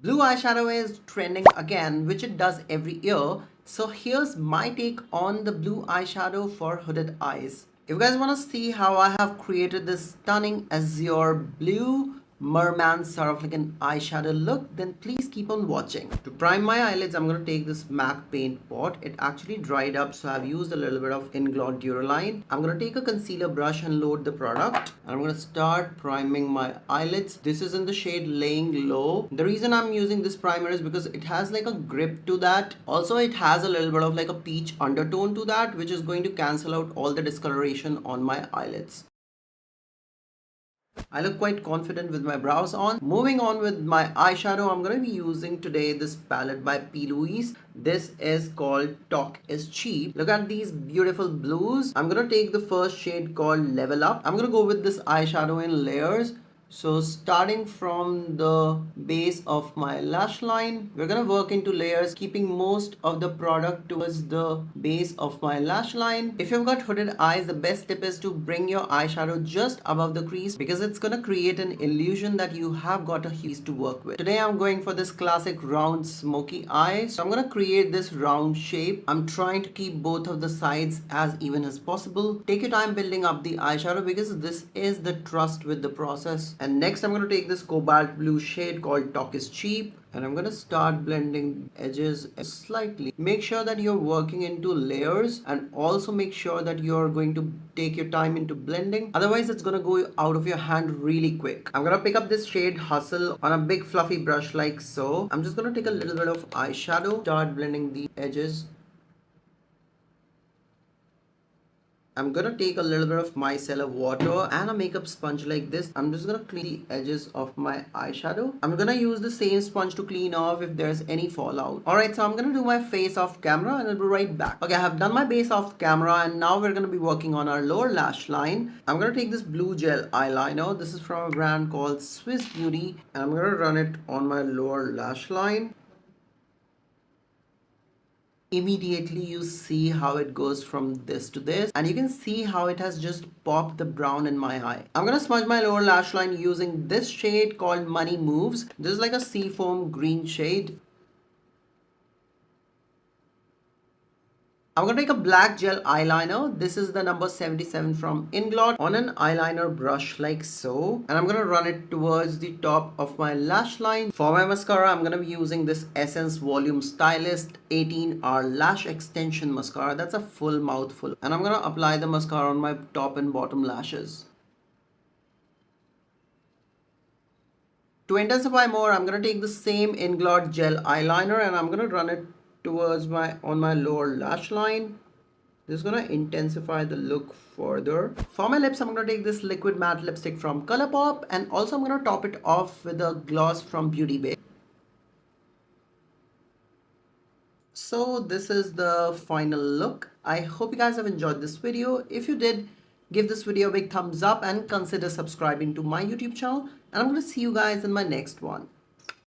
Blue eyeshadow is trending again, which it does every year. So here's my take on the blue eyeshadow for hooded eyes. If you guys want to see how I have created this stunning azure blue merman sort of like an eyeshadow look, then please keep on watching. To prime my eyelids, I'm going to take this MAC paint pot. It actually dried up, so I've used a little bit of Inglot Duraline. I'm going to take a concealer brush and load the product. And I'm going to start priming my eyelids. This is in the shade Laying Low. The reason I'm using this primer is because it has like a grip to that. Also, it has a little bit of like a peach undertone to that, which is going to cancel out all the discoloration on my eyelids. I look quite confident with my brows on. Moving on with my eyeshadow, I'm going to be using today this palette by P. Louise. This is called Talk is Cheap. Look at these beautiful blues. I'm going to take the first shade called Level Up. I'm going to go with this eyeshadow in layers. So starting from the base of my lash line, we're going to work into layers, keeping most of the product towards the base of my lash line. If you've got hooded eyes, the best tip is to bring your eyeshadow just above the crease because it's going to create an illusion that you have got a crease to work with. Today I'm going for this classic round smoky eye. So I'm going to create this round shape. I'm trying to keep both of the sides as even as possible. Take your time building up the eyeshadow because this is the trust with the process. And next I'm going to take this cobalt blue shade called Talk is Cheap, and I'm going to start blending edges slightly. Make sure that you're working into layers, and also make sure that you're going to take your time into blending. Otherwise it's going to go out of your hand really quick. I'm going to pick up this shade Hustle on a big fluffy brush like so. I'm just going to take a little bit of eyeshadow, start blending the edges. I'm gonna take a little bit of micellar water and a makeup sponge like this. I'm just gonna clean the edges of my eyeshadow. I'm gonna use the same sponge to clean off if there's any fallout. Alright, so I'm gonna do my face off camera and I'll be right back. Okay, I have done my base off camera and now we're gonna be working on our lower lash line. I'm gonna take this blue gel eyeliner. This is from a brand called Swiss Beauty, and I'm gonna run it on my lower lash line. Immediately you see how it goes from this to this, and you can see how it has just popped the brown in my eye. I'm gonna smudge my lower lash line using this shade called Money Moves. This is like a seafoam green shade. I'm going to take a black gel eyeliner. This is the number 77 from Inglot on an eyeliner brush like so. And I'm going to run it towards the top of my lash line. For my mascara, I'm going to be using this Essence Volume Stylist 18R Lash Extension Mascara. That's a full mouthful. And I'm going to apply the mascara on my top and bottom lashes. To intensify more, I'm going to take the same Inglot gel eyeliner and I'm going to run it towards my lower lash line. This is gonna intensify the look further. For my lips, I'm gonna take this liquid matte lipstick from Colourpop, and also I'm gonna top it off with a gloss from Beauty Bay. So this is the final look. I hope you guys have enjoyed this video. If you did, give this video a big thumbs up and consider subscribing to my YouTube channel, and I'm gonna see you guys in my next one.